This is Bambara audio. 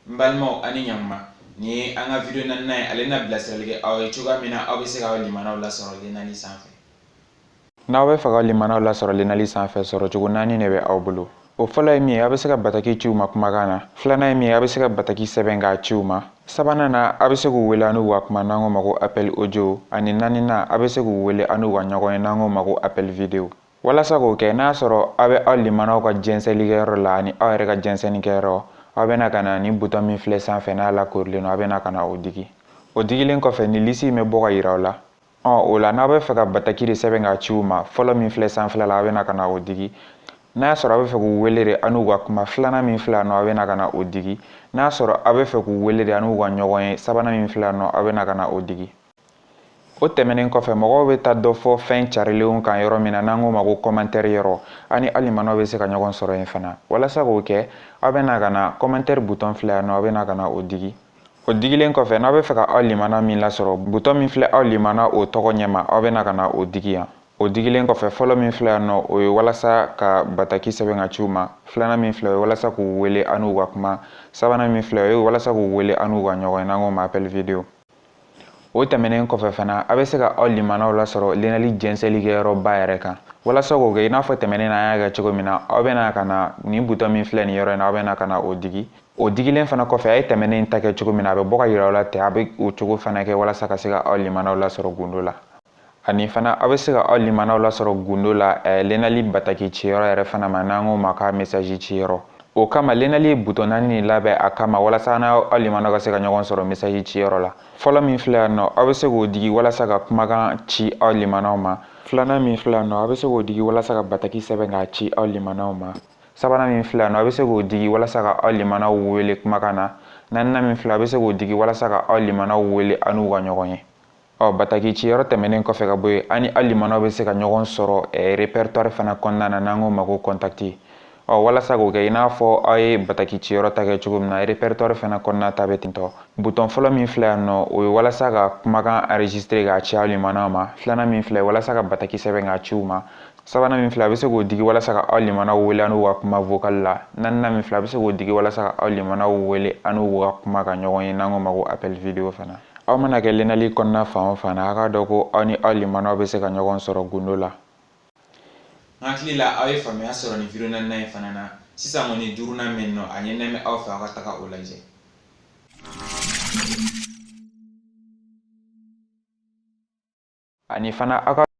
Mbalmo ani nyamma ni anga video nan nay alena blasiralge aw chuga mina aw se ga limana wala soro Lenali sanfɛ. N'aw bɛ fɛ ka limanaw lasɔrɔ Lenali sanfɛ sɔrɔcogo 4 de bɛ aw bolo. O fɔlɔ ye min ye, a bɛ se ka bataki ci u ma kumakan na. Filanan ye min ye, a bɛ se ka bataki sɛbɛn k'a ci u ma. Sabanan na, a bɛ se k'u wele an'u ka kuma n'an ko ma ko appel audio. Ani naaninan, a bɛ se k'u wele an'u ka ɲɔgɔn ye n'an ko ma ko appel video. Walasa k'o kɛ, n'a sɔrɔ aw bɛ aw limanaw ka jɛnsɛnlikɛyɔrɔ la ani aw yɛrɛ ka jɛnsɛnnikɛyɔrɔ, aw bɛna ka na ni bouton min filɛ sanfɛ n'a lakorilen don, aw bɛna ka na o digi. O digilen kɔfɛ, ni lisi in bɛ bɔ ka yira aw la. O la n'a bɛ fɛ ka bataki de sɛbɛn k'a ci u ma, fɔlɔ min filɛ sanfɛla la, aw bɛna ka na o digi. N'a sɔrɔ aw bɛ fɛ k'u wele de an'u ka kuma, filanan min filɛ yan nɔ, aw bɛna ka na o digi. N'a sɔrɔ aw bɛ fɛ k'u wele de an'u ka ɲɔgɔn ye, sabanan min filɛ yan nɔ, aw bɛna ka na o digi. O tɛmɛnen kɔfɛ, mɔgɔw bɛ taa dɔ fɔ fɛn carilenw kan yɔrɔ min na n'an ko ma ko commentaire yɔrɔ, ani aw limanaw bɛ se ka ɲɔgɔn sɔrɔ yen fana. Walasa k'o kɛ, aw bɛna ka na commentaire bouton filɛ yan nɔ, aw bɛna ka na o digi. O digilen kɔfɛ, n'aw bɛ fɛ ka aw limana min lasɔrɔ, bouton min filɛ aw limana o tɔgɔ ɲɛma, aw bɛna ka na o digi yan. O digilen kɔfɛ, fɔlɔ min filɛ yan nɔ, o ye walasa ka bataki sɛbɛn ka ci u ma. Filanan min filɛ, o ye walasa k'u wele an'u ka kuma. Sabanan min filɛ, o ye walasa k'u wele an'u ka ɲɔgɔn ye n'an ko ma appel video. O tɛmɛnen kɔfɛ fana, a bɛ se ka aw limanaw lasɔrɔ Lenali jɛnsɛnlikɛyɔrɔba yɛrɛ kan. Walasa k'o kɛ, i n'a fɔ tɛmɛnen na an y'a kɛ cogo min na, aw bɛna ka na nin bouton min filɛ nin yɔrɔ in na, aw bɛna ka na o digi. O digilen fana kɔfɛ, a ye tɛmɛnen ta kɛ cogo min na, a bɛ bɔ ka yira aw la ten, a bɛ o cogo fana kɛ walasa ka se ka aw limanaw lasɔrɔ gundo la. Ani fana, aw bɛ se ka aw limanaw lasɔrɔ gundo la Lenali bataki ciyɔrɔ yɛrɛ fana ma n'an ko ma k'a message ciyɔrɔ. O kama, Lenali ye bouton 4 de labɛn a kama walasa n'aw limanaw ka se ka ɲɔgɔn sɔrɔ message ciyɔrɔ la. Fɔlɔ min filɛ yan nɔ, aw bɛ se k'o digi walasa ka kumakan ci aw limanaw ma. Filanan min filɛ yan nɔ, aw bɛ se k'o digi walasa ka bataki sɛbɛn k'a ci aw limanaw ma. Sabanan min filɛ yan nɔ, a bɛ se k'o digi walasa ka aw limanaw wele kumakan na. Naaninan min filɛ, a bɛ se k'o digi walasa ka aw limanaw wele an'u ka ɲɔgɔn ye. Bataki ciyɔrɔ tɛmɛnen kɔfɛ ka bɔ yen, ani aw limanaw bɛ se ka ɲɔgɔn sɔrɔ répertoire fana kɔnɔna na n'an ko ma ko contact. Walasa k'o kɛ, i n'a fɔ aw ye bataki ciyɔrɔ ta kɛ cogo min na, répertoire fana kɔnɔna ta bɛ ten tɔ. Bouton fɔlɔ min filɛ yan nɔ, o ye walasa ka kumakan enregistrer k'a ci aw limanaw ma. Filanan min filɛ, walasa ka bataki sɛbɛn k'a ci u ma. Sabanan min filɛ, a bɛ se k'o digi walasa ka aw limanaw wele an'u ka kuma vocal la. Naaninan min filɛ, a bɛ se k'o digi walasa ka aw limanaw wele an'u ka kuma ka ɲɔgɔn ye n'an ko ma ko appel video fana. Aw mana kɛ Lenali kɔnɔna fan o fan na, a k'a dɔn ko aw ni aw limanaw bɛ se ka ɲɔgɔn sɔrɔ gundo la. N hakili la aw ye faamuya sɔrɔ ni video nan in fana na. Sisan kɔni duurunan min nɔ, a ɲinilen bɛ aw fɛ aw ka taga o lajɛ. Ani fana aw ka